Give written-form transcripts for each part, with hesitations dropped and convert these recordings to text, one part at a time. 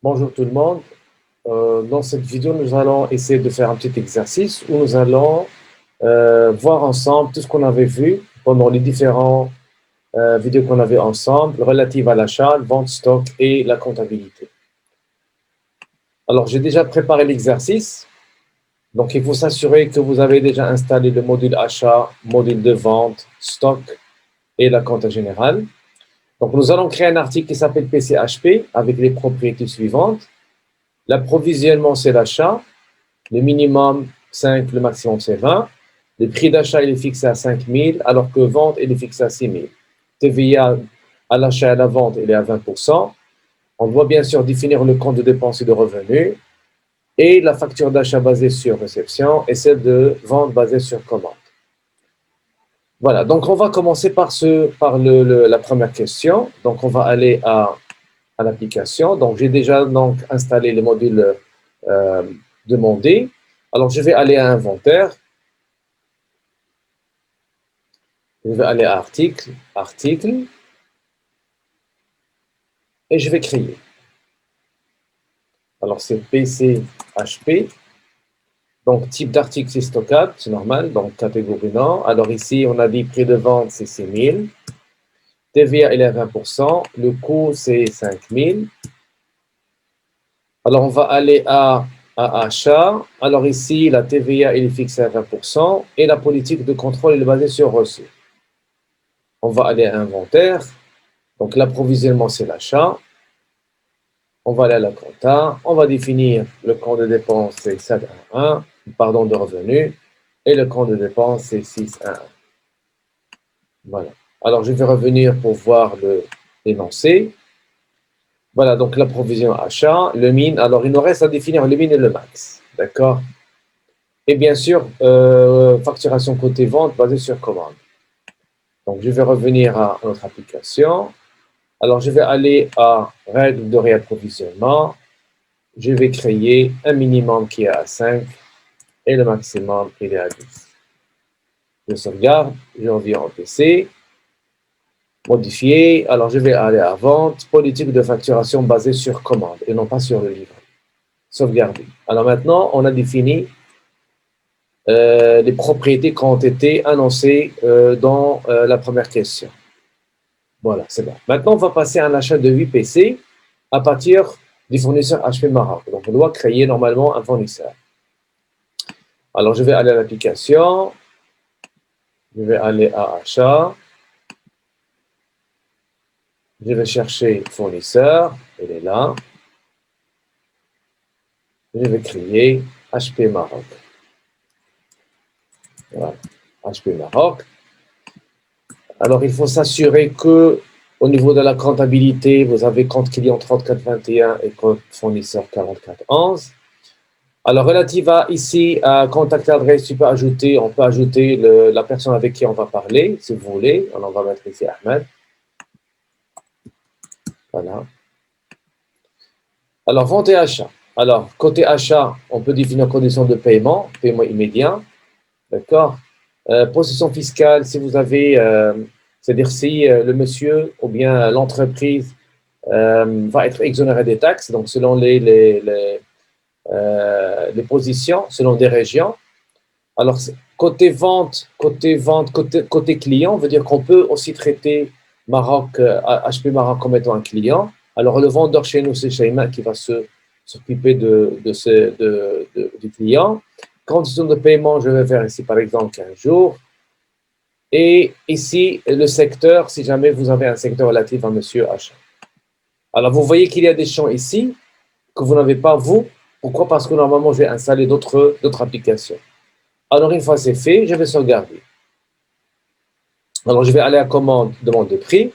Bonjour tout le monde. Dans cette vidéo, nous allons essayer de faire un petit exercice où nous allons voir ensemble tout ce qu'on avait vu pendant les différentes vidéos qu'on avait ensemble relatives à l'achat, vente, stock et la comptabilité. Alors, j'ai déjà préparé l'exercice. Donc, il faut s'assurer que vous avez déjà installé le module achat, module de vente, stock et la compta générale. Donc, nous allons créer un article qui s'appelle PCHP avec les propriétés suivantes. L'approvisionnement, c'est l'achat. Le minimum 5, le maximum c'est 20. Le prix d'achat, il est fixé à 5 000, alors que vente, il est fixé à 6 000. TVA à l'achat et à la vente, il est à 20%. On doit bien sûr définir le compte de dépenses et de revenus et la facture d'achat basée sur réception et celle de vente basée sur commande. Voilà, donc on va commencer par la première question. Donc on va aller à l'application. Donc j'ai déjà installé le module demandé. Alors je vais aller à inventaire. Je vais aller à article, et je vais créer. Alors c'est PCHP. Donc type d'article c'est stockable, c'est normal, donc catégorie non. Alors ici on a dit prix de vente c'est 6 000. TVA il est à 20%, le coût c'est 5 000. Alors on va aller à achat. Alors ici la TVA il est fixé à 20% et la politique de contrôle est basée sur reçu. On va aller à inventaire. Donc l'approvisionnement c'est l'achat. On va aller à la compta, on va définir le compte de dépenses, c'est 711, pardon, de revenus, et le compte de dépenses, c'est 611. Voilà. Alors, je vais revenir pour voir l'énoncé. Voilà, donc l'approvision achat, le min. Alors, il nous reste à définir le min et le max. D'accord? Et bien sûr, facturation côté vente basée sur commande. Donc, je vais revenir à notre application. Alors, je vais aller à règle de réapprovisionnement. Je vais créer un minimum qui est à 5 et le maximum il est à 10. Je sauvegarde, je reviens au PC, modifier. Alors je vais aller à vente, politique de facturation basée sur commande et non pas sur le livre. Sauvegarder. Alors maintenant, on a défini les propriétés qui ont été annoncées dans la première question. Voilà, c'est bon. Maintenant, on va passer à un achat de 8 PC à partir du fournisseur HP Maroc. Donc, on doit créer normalement un fournisseur. Alors, je vais aller à l'application. Je vais aller à achat. Je vais chercher fournisseur. Il est là. Je vais créer HP Maroc. Voilà, HP Maroc. Alors, il faut s'assurer que au niveau de la comptabilité, vous avez compte client 3421 et compte fournisseur 4411. Alors, relative à ici, à contact adresse, on peut ajouter la personne avec qui on va parler, si vous voulez. Alors, on va mettre ici Ahmed. Voilà. Alors, vente et achat. Alors, côté achat, on peut définir conditions de paiement immédiat. D'accord? Possession fiscale, si vous avez, c'est-à-dire si le monsieur ou bien l'entreprise va être exonéré des taxes, donc selon les positions, selon des régions. Alors, côté vente, côté client, veut dire qu'on peut aussi traiter Maroc, HP Maroc comme étant un client. Alors, le vendeur chez nous, c'est Shayma qui va s'occuper du client. Conditions de paiement, je vais faire ici par exemple 15 jours. Et ici, le secteur, si jamais vous avez un secteur relatif à monsieur achat. Alors, vous voyez qu'il y a des champs ici que vous n'avez pas, vous. Pourquoi? Parce que normalement, je vais installer d'autres applications. Alors, une fois c'est fait, je vais sauvegarder. Alors, je vais aller à commande, demande de prix.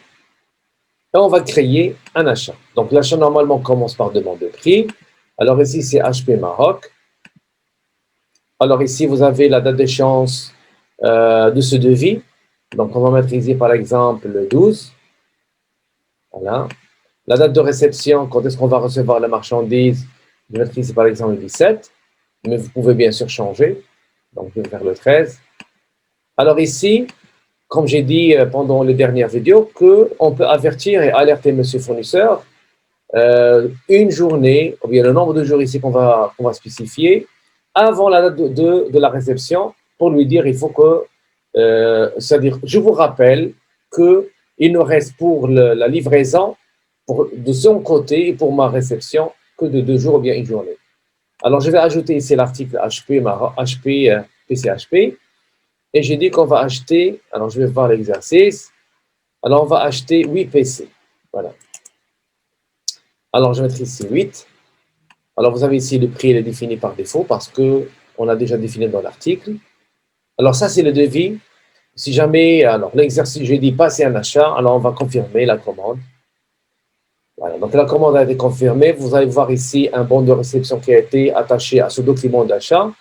Et on va créer un achat. Donc, l'achat, normalement, commence par demande de prix. Alors, ici, c'est HP Maroc. Alors, ici, vous avez la date d'échéance de ce devis. Donc, on va mettre ici, par exemple, le 12. Voilà. La date de réception, quand est-ce qu'on va recevoir la marchandise, je vais mettre ici, par exemple, le 17. Mais vous pouvez bien sûr changer. Donc, je vais faire le 13. Alors ici, comme j'ai dit pendant les dernières vidéos, qu'on peut avertir et alerter monsieur fournisseur une journée, ou bien le nombre de jours ici qu'on va spécifier, avant la date de la réception, pour lui dire il faut que, c'est-à-dire, je vous rappelle qu'il ne reste pour la livraison de son côté et pour ma réception que de 2 jours ou bien une journée. Alors, je vais ajouter ici l'article HP, HP, PCHP, et j'ai dit qu'on va acheter, alors je vais voir l'exercice, alors on va acheter 8 PC. Voilà. Alors, je vais mettre ici 8. Alors, vous avez ici le prix, il est défini par défaut parce qu'on a déjà défini dans l'article. Alors, ça, c'est le devis. Si jamais, alors l'exercice, je dis passer un achat, alors on va confirmer la commande. Voilà, donc la commande a été confirmée. Vous allez voir ici un bon de réception qui a été attaché à ce document d'achat.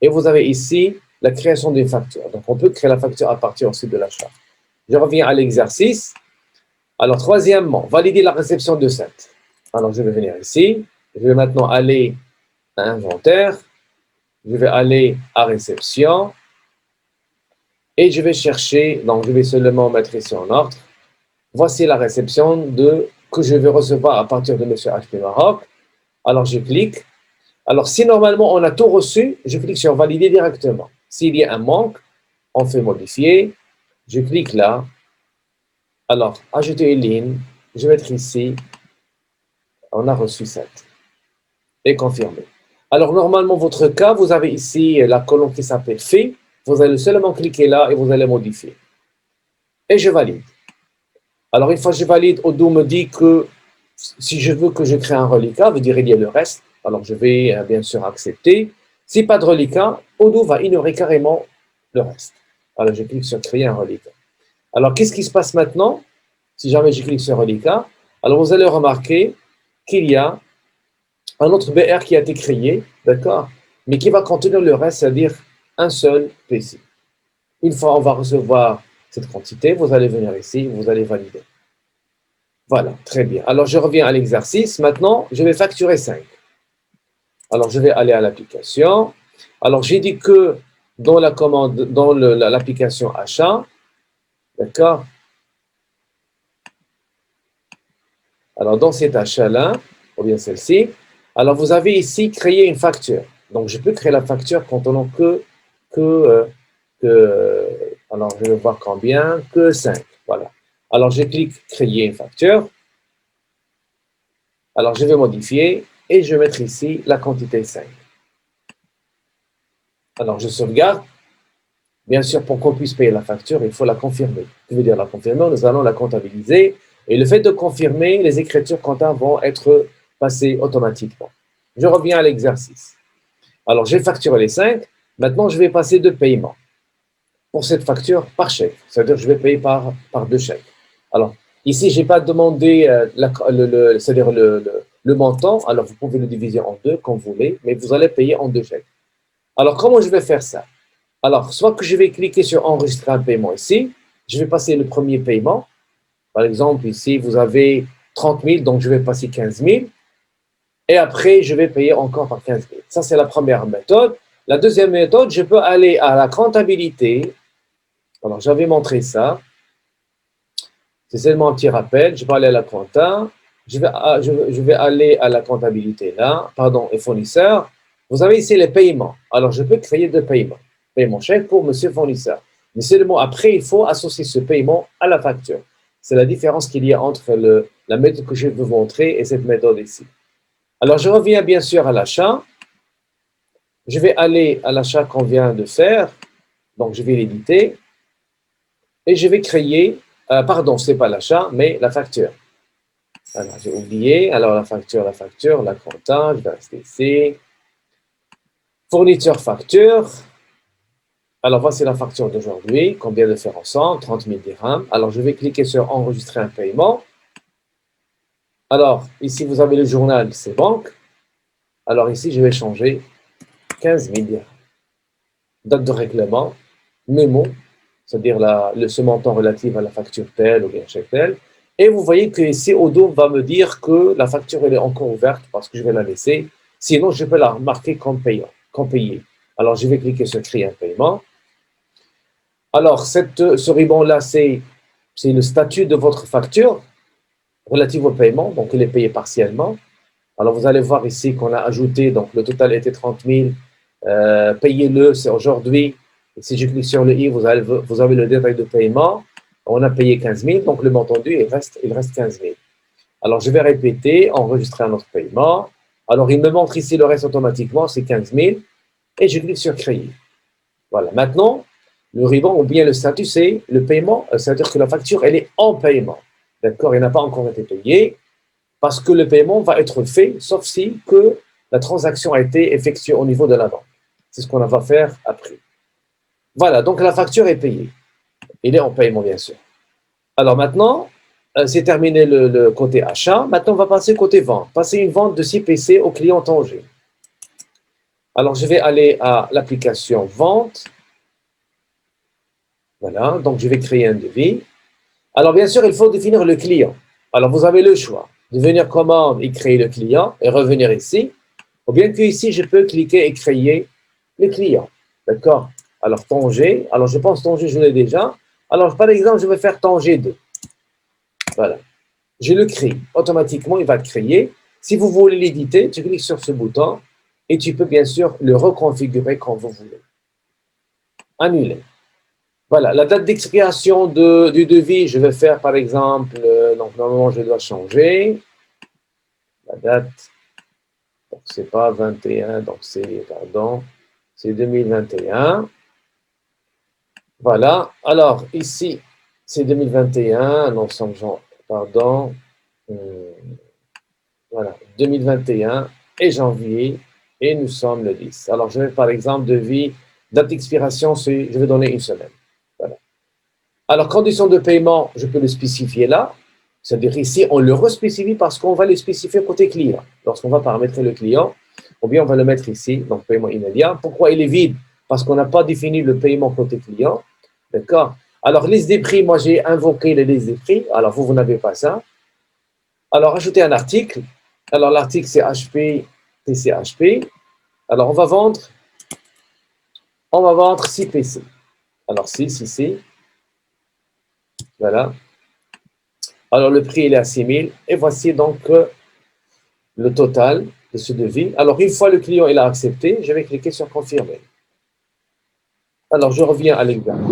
Et vous avez ici la création d'une facture. Donc, on peut créer la facture à partir aussi de l'achat. Je reviens à l'exercice. Alors, troisièmement, valider la réception de cette. Alors, je vais venir ici. Je vais maintenant aller à inventaire. Je vais aller à réception. Et je vais chercher, donc je vais seulement mettre ici en ordre. Voici la réception que je vais recevoir à partir de M. HP Maroc. Alors, je clique. Alors, si normalement on a tout reçu, je clique sur valider directement. S'il y a un manque, on fait modifier. Je clique là. Alors, ajouter une ligne. Je vais mettre ici. On a reçu 7. Et confirmer. Alors, normalement, votre cas, vous avez ici la colonne qui s'appelle fait. Vous allez seulement cliquer là et vous allez modifier. Et je valide. Alors, une fois que je valide, Odoo me dit que si je veux que je crée un reliquat, veut dire il y a le reste. Alors, je vais bien sûr accepter. Si pas de reliquat, Odoo va ignorer carrément le reste. Alors, je clique sur créer un reliquat. Alors, qu'est-ce qui se passe maintenant? Si jamais je clique sur reliquat, alors vous allez remarquer qu'il y a un autre BR qui a été créé, d'accord, mais qui va contenir le reste, c'est-à-dire un seul PC. Une fois on va recevoir cette quantité, vous allez venir ici, vous allez valider. Voilà, très bien. Alors, je reviens à l'exercice. Maintenant, je vais facturer 5. Alors, je vais aller à l'application. Alors, j'ai dit que dans la commande, dans l'application achat, d'accord. Alors, dans cet achat-là, ou bien celle-ci, alors vous avez ici créé une facture. Donc, je peux créer la facture contenant alors je vais voir combien, que 5. Voilà. Alors, je clique créer une facture. Alors, je vais modifier et je vais mettre ici la quantité 5. Alors, je sauvegarde. Bien sûr, pour qu'on puisse payer la facture, il faut la confirmer. Je veux dire la confirmer, nous allons la comptabiliser. Et le fait de confirmer, les écritures comptables vont être passées automatiquement. Je reviens à l'exercice. Alors, j'ai facturé les 5. Maintenant, je vais passer de paiement pour cette facture par chèque. C'est-à-dire que je vais payer par 2 chèques. Alors, ici, je n'ai pas demandé c'est-à-dire le montant. Alors, vous pouvez le diviser en 2 comme vous voulez, mais vous allez payer en 2 chèques. Alors, comment je vais faire ça? Alors, soit que je vais cliquer sur enregistrer un paiement ici, je vais passer le premier paiement. Par exemple, ici, vous avez 30 000, donc je vais passer 15 000. Et après, je vais payer encore par 15 000. Ça, c'est la première méthode. La deuxième méthode, je peux aller à la comptabilité. Alors, j'avais montré ça. C'est seulement un petit rappel. Je peux aller à la compta. Je vais aller à la comptabilité là. Pardon, et fournisseur. Vous avez ici les paiements. Alors, je peux créer 2 paiements. Paiement chèque pour monsieur fournisseur. Mais seulement après, il faut associer ce paiement à la facture. C'est la différence qu'il y a entre la méthode que je vais vous montrer et cette méthode ici. Alors, je reviens bien sûr à l'achat. Je vais aller à l'achat qu'on vient de faire. Donc, je vais l'éditer. Et je vais créer, pardon, ce n'est pas l'achat, mais la facture. Alors, j'ai oublié. Alors, la facture, la compta, je vais rester ici. Fourniture facture. Alors, voici la facture d'aujourd'hui qu'on vient de faire ensemble, 30 000 dirhams. Alors, je vais cliquer sur enregistrer un paiement. Alors, ici, vous avez le journal, c'est banque. Alors, ici, je vais changer 15 000 dirhams. Date de règlement, mémo, c'est-à-dire ce montant relatif à la facture telle ou bien chèque telle. Et vous voyez que ici, Odoo va me dire que la facture elle est encore ouverte parce que je vais la laisser. Sinon, je peux la marquer comme payant, comme payé. Alors, je vais cliquer sur créer un paiement. Alors, ce ruban-là, c'est le statut de votre facture. relative au paiement, donc il est payé partiellement. Alors vous allez voir ici qu'on a ajouté, donc le total était 30 000, payez-le, c'est aujourd'hui. Et si je clique sur le i, vous avez le détail de paiement. On a payé 15 000, donc le montant dû, il reste 15 000. Alors je vais répéter, enregistrer un autre paiement. Alors il me montre ici le reste automatiquement, c'est 15 000, et je clique sur créer. Voilà, maintenant, le ruban ou bien le statut, c'est le paiement, c'est-à-dire que la facture, elle est en paiement. D'accord, elle n'a pas encore été payée, parce que le paiement va être fait, sauf si que la transaction a été effectuée au niveau de la banque. C'est ce qu'on va faire après. Voilà, donc la facture est payée. Il est en paiement, bien sûr. Alors maintenant, c'est terminé le côté achat. Maintenant, on va passer côté vente. Passer une vente de 6 PC au client Tanger. Alors, je vais aller à l'application vente. Voilà, donc je vais créer un devis. Alors, bien sûr, il faut définir le client. Alors, vous avez le choix de venir commande et créer le client et revenir ici. Ou bien que ici, je peux cliquer et créer le client. D'accord? Alors, Tanger. Alors, je pense Tanger, je l'ai déjà. Alors, par exemple, je vais faire Tanger 2. Voilà. Je le crée. Automatiquement, il va le créer. Si vous voulez l'éditer, tu cliques sur ce bouton et tu peux bien sûr le reconfigurer quand vous voulez. Annuler. Voilà, la date d'expiration du devis, je vais faire par exemple, donc normalement je dois changer la date, donc c'est pas 21, donc c'est 2021. Voilà, alors ici c'est 2021, non, pardon, voilà, 2021 et janvier, et nous sommes le 10. Alors je vais par exemple devis, date d'expiration, je vais donner une semaine. Voilà. Alors, condition de paiement, je peux le spécifier là. C'est-à-dire ici, on le respécifie parce qu'on va le spécifier côté client. Lorsqu'on va paramétrer le client, ou bien on va le mettre ici, donc paiement immédiat. Pourquoi il est vide? Parce qu'on n'a pas défini le paiement côté client. D'accord? Alors, liste des prix, moi j'ai invoqué les listes des prix. Alors, vous n'avez pas ça. Alors, ajouter un article. Alors, l'article c'est HP, TCHP. Alors, on va vendre 6 PC. Alors, 6 ici. Voilà. Alors, le prix, il est à 6 000. Et voici donc le total de ce devis. Alors, une fois le client il a accepté, je vais cliquer sur confirmer. Alors, je reviens à l'exercice.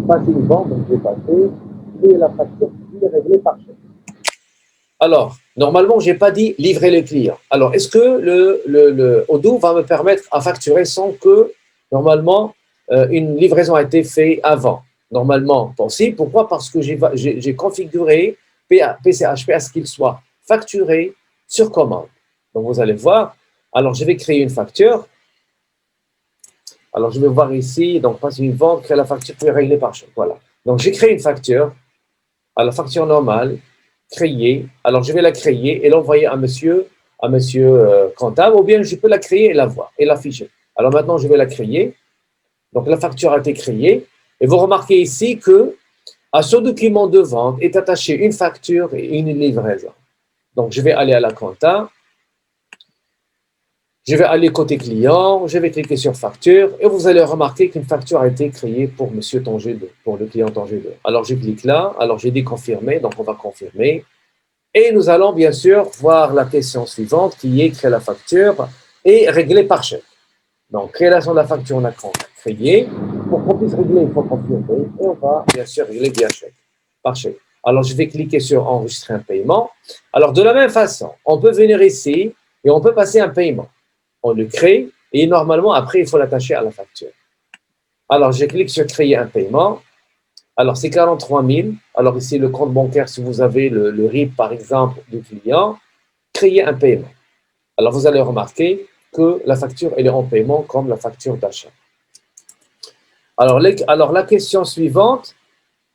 Passer une vente, donc je vais passer. Et la facture qui est réglée par chèque. Alors, normalement, je n'ai pas dit livrer le client. Alors, est-ce que le Odoo va me permettre à facturer sans que, normalement, une livraison a été faite avant? Normalement, possible. Pourquoi? Parce que j'ai configuré PCHP à ce qu'il soit facturé sur commande. Donc, vous allez voir. Alors, je vais créer une facture. Alors, je vais voir ici. Donc, passer une vente, créer la facture, puis régler par chèque. Voilà. Donc, j'ai créé une facture à la facture normale. Créer. Alors, je vais la créer et l'envoyer à monsieur comptable, ou bien je peux la créer et la voir et l'afficher. Alors, maintenant, je vais la créer. Donc, la facture a été créée. Et vous remarquez ici que à ce document de vente est attachée une facture et une livraison. Donc, je vais aller à la compta. Je vais aller côté client. Je vais cliquer sur facture. Et vous allez remarquer qu'une facture a été créée pour monsieur Tanger 2, pour le client Tanger 2. Alors, je clique là. Alors, j'ai dit confirmer. Donc, on va confirmer. Et nous allons bien sûr voir la question suivante qui est créer la facture et régler par chèque. Donc, création de la facture, on a créé. Pour qu'on puisse régler, il faut confirmer. Et on va bien sûr régler via chèque, par chèque. Alors, je vais cliquer sur enregistrer un paiement. Alors, de la même façon, on peut venir ici et on peut passer un paiement. On le crée et normalement, après, il faut l'attacher à la facture. Alors, je clique sur créer un paiement. Alors, c'est 43 000. Alors, ici, le compte bancaire, si vous avez le RIB, par exemple, du client, créez un paiement. Alors, vous allez remarquer que la facture, elle est en paiement comme la facture d'achat. Alors, la question suivante,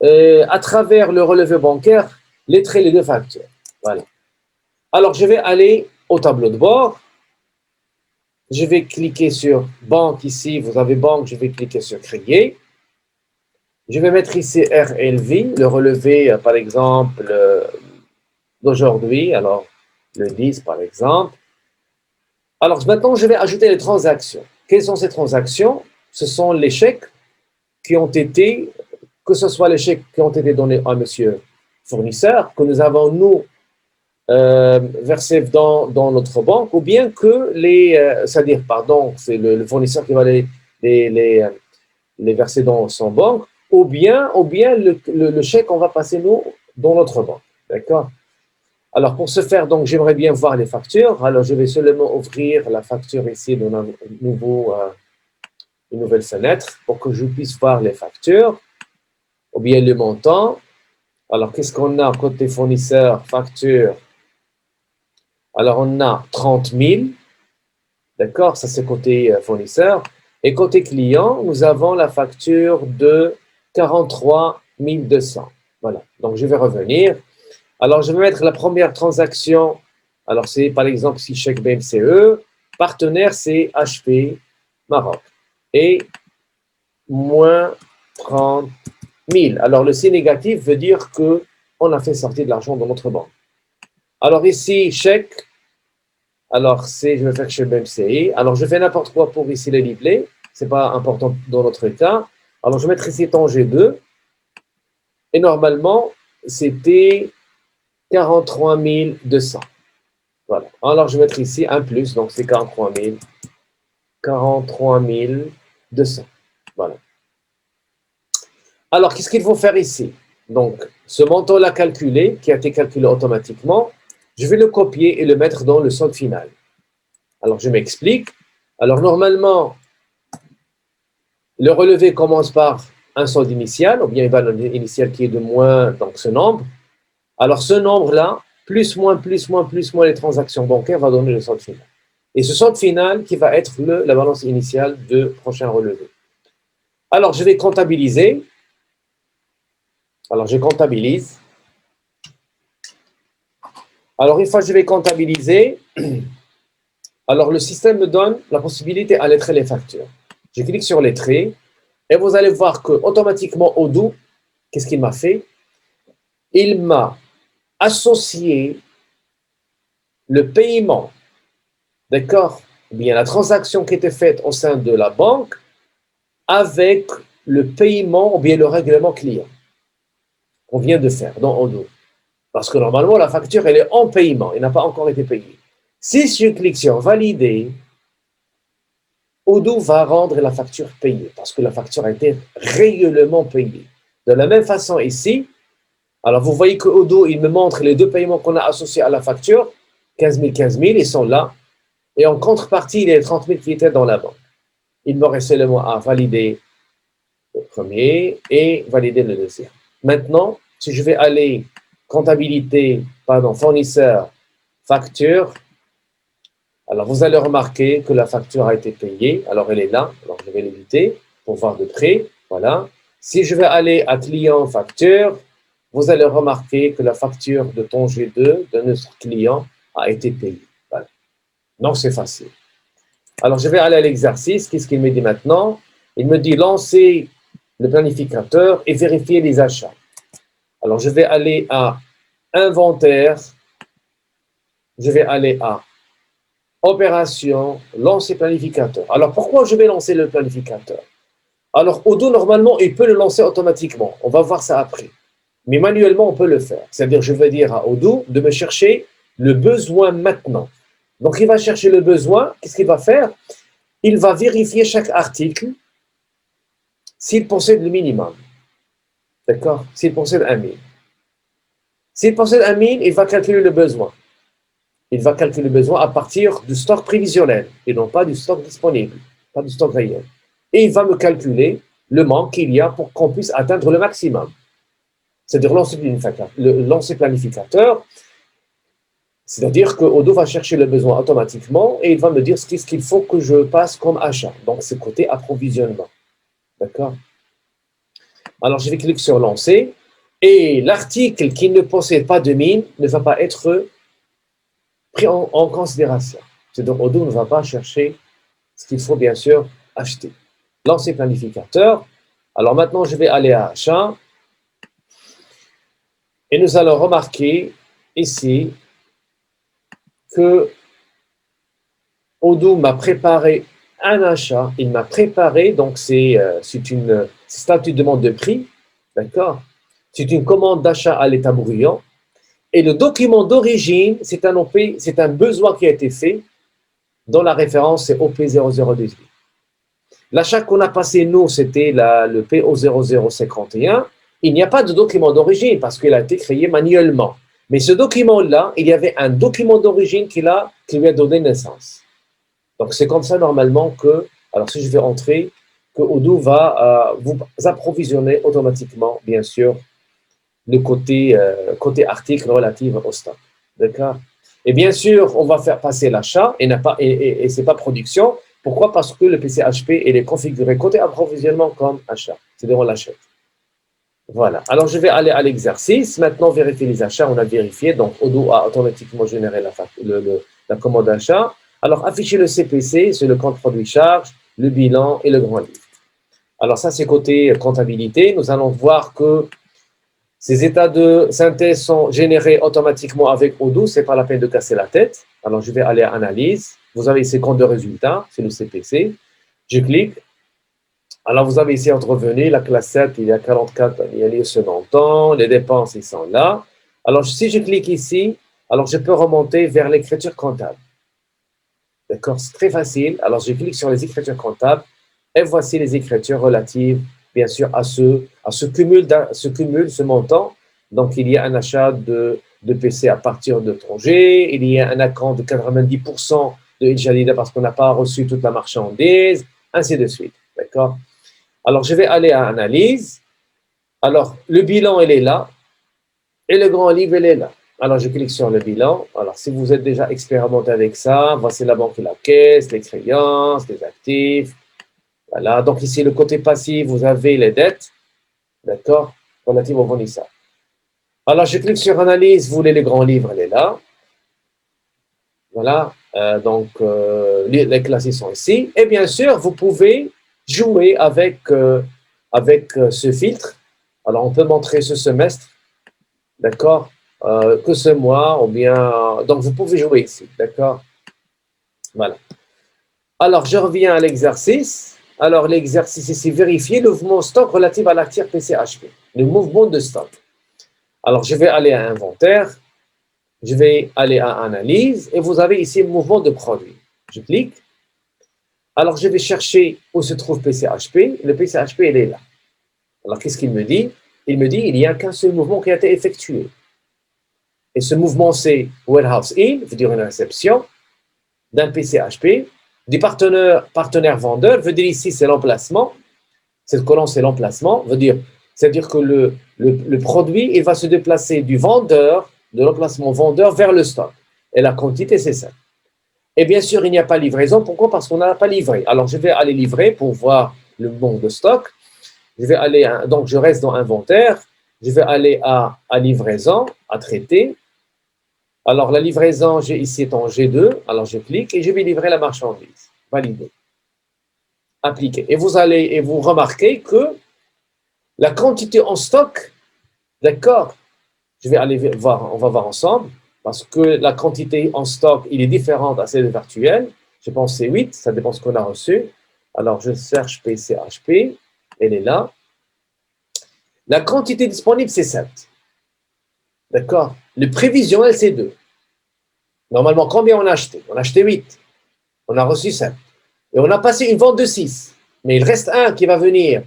à travers le relevé bancaire, lettrer les deux factures. Voilà. Alors, je vais aller au tableau de bord. Je vais cliquer sur banque ici. Vous avez banque, je vais cliquer sur créer. Je vais mettre ici RLV, le relevé, par exemple, d'aujourd'hui, alors le 10 par exemple. Alors maintenant, je vais ajouter les transactions. Quelles sont ces transactions? Ce sont les chèques qui ont été, que ce soit les chèques qui ont été donnés à monsieur fournisseur que nous avons, nous, versé dans notre banque, ou bien que c'est-à-dire, pardon, c'est le fournisseur qui va les verser dans son banque, ou bien le chèque, on va passer, nous, dans notre banque. D'accord? Alors, pour ce faire, donc, j'aimerais bien voir les factures. Alors, je vais seulement ouvrir la facture ici dans une nouvelle fenêtre pour que je puisse voir les factures, ou bien le montant. Alors, qu'est-ce qu'on a côté fournisseur, facture? Alors, on a 30 000, d'accord? Ça, c'est côté fournisseur. Et côté client, nous avons la facture de 43 200. Voilà, donc je vais revenir. Alors, je vais mettre la première transaction. Alors, c'est par exemple si chèque BMCE, partenaire, c'est HP Maroc. Et moins 30 000. Alors, le signe négatif veut dire qu'on a fait sortir de l'argent de notre banque. Alors, ici, chèque. Alors, je vais faire chez BMCI. Alors, je fais n'importe quoi pour ici les liblés. Ce n'est pas important dans notre cas. Alors, je vais mettre ici Tanger 2. Et normalement, c'était 43 200. Voilà. Alors, je vais mettre ici un plus. Donc, c'est 43 200. Voilà. Alors, qu'est-ce qu'il faut faire ici? Donc, ce montant-là calculé, qui a été calculé automatiquement, je vais le copier et le mettre dans le solde final. Alors, je m'explique. Alors, normalement, le relevé commence par un solde initial, ou bien une valeur initiale qui est de moins, donc ce nombre. Alors, ce nombre-là, plus, moins les transactions bancaires, va donner le solde final. Et ce solde final qui va être la balance initiale de prochain relevé. Alors, je vais comptabiliser. Alors, je comptabilise. Alors, une fois que je vais comptabiliser, alors le système me donne la possibilité à lettrer les factures. Je clique sur les traits et vous allez voir que automatiquement Odoo, qu'est-ce qu'il m'a fait? Il m'a associé le paiement, d'accord? Ou bien la transaction qui était faite au sein de la banque avec le paiement ou bien le règlement client qu'on vient de faire dans Odoo. Parce que normalement, la facture, elle est en paiement, elle n'a pas encore été payée. Si je clique sur valider, Odoo va rendre la facture payée parce que la facture a été réellement payée. De la même façon ici, alors vous voyez que Odoo, il me montre les deux paiements qu'on a associés à la facture, 15 000, ils sont là. Et en contrepartie, il y a 30 000 qui étaient dans la banque. Il me reste seulement à valider le premier et valider le deuxième. Maintenant, si je vais aller fournisseur, facture, alors vous allez remarquer que la facture a été payée. Alors elle est là, alors je vais l'éviter pour voir de près. Voilà. Si je vais aller à client facture, vous allez remarquer que la facture de ton G2 de notre client a été payée. Voilà. Donc c'est facile. Alors je vais aller à l'exercice. Qu'est-ce qu'il me dit maintenant? Il me dit lancer le planificateur et vérifier les achats. Alors je vais aller à inventaire. Je vais aller à opération, lancer planificateur. Alors, pourquoi je vais lancer le planificateur? Alors, Odoo, normalement, il peut le lancer automatiquement. On va voir ça après. Mais manuellement, on peut le faire. C'est-à-dire, je vais dire à Odoo de me chercher le besoin maintenant. Donc, il va chercher le besoin. Qu'est-ce qu'il va faire? Il va vérifier chaque article s'il possède le minimum. D'accord? S'il possède 1000. S'il possède 1000, il va calculer le besoin. Il va calculer le besoin à partir du stock prévisionnel et non pas du stock disponible, pas du stock réel. Et il va me calculer le manque qu'il y a pour qu'on puisse atteindre le maximum. C'est-à-dire lancer planificateur, c'est-à-dire que Odoo va chercher le besoin automatiquement et il va me dire ce qu'il faut que je passe comme achat. Donc, c'est côté approvisionnement. D'accord? Alors, je vais cliquer sur lancer et l'article qui ne possède pas de mine ne va pas être pris en considération. C'est-à-dire Odoo ne va pas chercher ce qu'il faut bien sûr acheter. Lancer planificateur. Alors maintenant, je vais aller à achat. Et nous allons remarquer ici que Odoo m'a préparé un achat. Il m'a préparé, donc c'est une demande de prix. D'accord? c'est une commande d'achat à l'état bruyant. Et le document d'origine, c'est un OP, c'est un besoin qui a été fait, dont la référence c'est OP0018. L'achat qu'on a passé, nous, c'était le PO0051. Il n'y a pas de document d'origine parce qu'il a été créé manuellement. Mais ce document-là, il y avait un document d'origine qui lui a donné naissance. Donc, c'est comme ça, normalement, que, alors si je vais entrer, que Odoo va vous approvisionner automatiquement, bien sûr, le côté article relatif au stock. D'accord? Et bien sûr, on va faire passer l'achat et ce n'est pas production. Pourquoi? Parce que le PCHP il est configuré côté approvisionnement comme achat. C'est-à-dire on l'achète. Voilà. Alors, je vais aller à l'exercice. Maintenant, vérifier les achats. On a vérifié. Donc, Odoo a automatiquement généré la commande d'achat. Alors, afficher le CPC, c'est le compte produit charge, le bilan et le grand livre. Alors, ça, c'est côté comptabilité. Nous allons voir que ces états de synthèse sont générés automatiquement avec Odoo. Ce n'est pas la peine de casser la tête. Alors, je vais aller à Analyse. Vous avez ici compte de résultats. C'est le CPC. Je clique. Alors, vous avez ici entre revenus, la classe 7, il y a 44, il y a lieu ce montant, les dépenses, ils sont là. Alors, si je clique ici, alors je peux remonter vers l'écriture comptable. D'accord? C'est très facile. Alors, je clique sur les écritures comptables et voici les écritures relatives, bien sûr, à ce cumul, ce montant. Donc, il y a un achat de PC à partir de Tanger, il y a un account de 90% de Jalida parce qu'on n'a pas reçu toute la marchandise, ainsi de suite. D'accord? Alors, je vais aller à Analyse. Alors, le bilan, il est là. Et le grand livre, il est là. Alors, je clique sur le bilan. Alors, si vous êtes déjà expérimenté avec ça, voici la banque et la caisse, les créances, les actifs. Voilà. Donc, ici, le côté passif, vous avez les dettes. D'accord? Relatives au fournisseur. Alors, je clique sur Analyse. Vous voulez le grand livre, il est là. Voilà. Les classes sont ici. Et bien sûr, vous pouvez jouer avec ce filtre. Alors, on peut montrer ce semestre, d'accord, que ce mois, ou bien... Donc, vous pouvez jouer ici, d'accord. Voilà. Alors, je reviens à l'exercice. Alors, l'exercice ici, vérifier le mouvement stock relatif à l'actif PCHP, le mouvement de stock. Alors, je vais aller à Inventaire, je vais aller à Analyse, et vous avez ici le mouvement de produit. Je clique. Alors, je vais chercher où se trouve PCHP. Le PCHP, il est là. Alors, qu'est-ce qu'il me dit? Il me dit qu'il n'y a qu'un seul mouvement qui a été effectué. Et ce mouvement, c'est Warehouse In, veut dire une réception d'un PCHP, du partenaire vendeur, veut dire ici, c'est l'emplacement. Cette colonne, c'est l'emplacement, c'est-à-dire que le produit, il va se déplacer du vendeur, de l'emplacement vendeur vers le stock. Et la quantité, c'est ça. Et bien sûr, il n'y a pas livraison. Pourquoi? Parce qu'on n'a pas livré. Alors, je vais aller livrer pour voir le nombre de stock. Donc, je reste dans inventaire. Je vais aller à livraison, à traiter. Alors, la livraison, ici est en G2. Alors, je clique et je vais livrer la marchandise. Valider. Appliquer. Et vous remarquez que la quantité en stock, d'accord, je vais aller voir, on va voir ensemble, parce que la quantité en stock, il est différente à celle virtuelle. Je pense que c'est 8, ça dépend de ce qu'on a reçu. Alors, je cherche PCHP, elle est là. La quantité disponible, c'est 7. D'accord? Le prévisionnel, c'est 2. Normalement, combien on a acheté? On a acheté 8. On a reçu 7. Et on a passé une vente de 6. Mais il reste un qui va venir.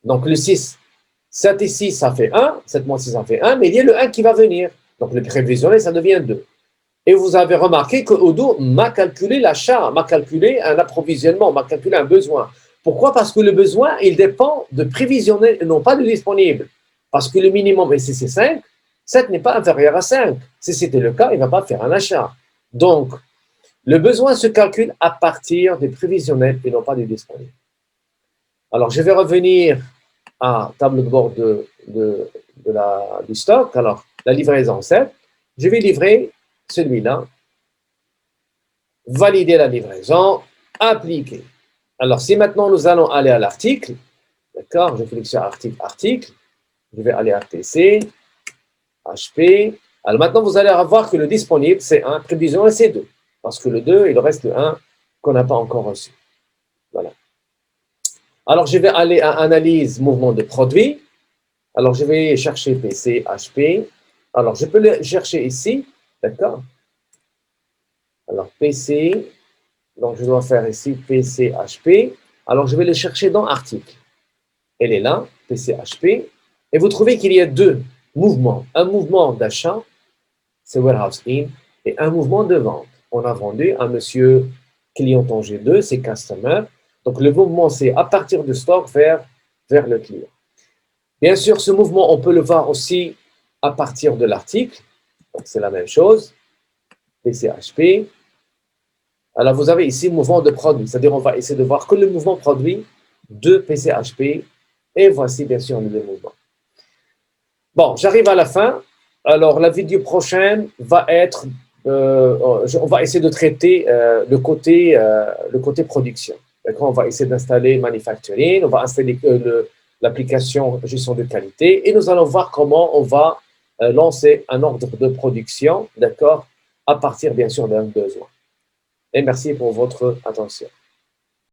Donc, le 6. 7 et 6, ça fait 1. 7 moins 6, ça fait 1. Mais il y a le 1 qui va venir. Donc, le prévisionnel, ça devient 2. Et vous avez remarqué que Odoo m'a calculé l'achat, m'a calculé un approvisionnement, m'a calculé un besoin. Pourquoi? Parce que le besoin, il dépend de prévisionnel et non pas de disponible. Parce que le minimum ici, c'est 5. 7 n'est pas inférieur à 5. Si c'était le cas, il ne va pas faire un achat. Donc, le besoin se calcule à partir des prévisionnels et non pas des disponibles. Alors, je vais revenir à tableau de bord du stock. Alors, la livraison 7. Je vais livrer celui-là. Valider la livraison. Appliquer. Alors, si maintenant nous allons aller à l'article, d'accord, je clique sur article. Je vais aller à PC, HP. Alors, maintenant, vous allez voir que le disponible, c'est 1, prévisionnel, c'est 2. Parce que le 2, il reste le 1 qu'on n'a pas encore reçu. Voilà. Alors, je vais aller à analyse mouvement de produit. Alors, je vais chercher PC, HP. Alors, je peux le chercher ici, d'accord? Alors, PC, donc je dois faire ici PC, HP. Alors, je vais le chercher dans article. Elle est là, PC, HP. Et vous trouvez qu'il y a deux mouvements. Un mouvement d'achat, c'est warehouse in, et un mouvement de vente. On a vendu à monsieur client en G2, c'est customer. Donc, le mouvement, c'est à partir du stock vers le client. Bien sûr, ce mouvement, on peut le voir aussi à partir de l'article. Donc, c'est la même chose. PCHP. Alors, vous avez ici mouvement de produit. C'est-à-dire, on va essayer de voir que le mouvement produit de PCHP. Et voici, bien sûr, le mouvement. Bon, j'arrive à la fin. Alors, la vidéo prochaine va être, on va essayer de traiter le côté production. D'accord? On va essayer d'installer manufacturing, on va installer l'application gestion de qualité et nous allons voir comment on va lancer un ordre de production, d'accord, à partir bien sûr d'un besoin. Et merci pour votre attention.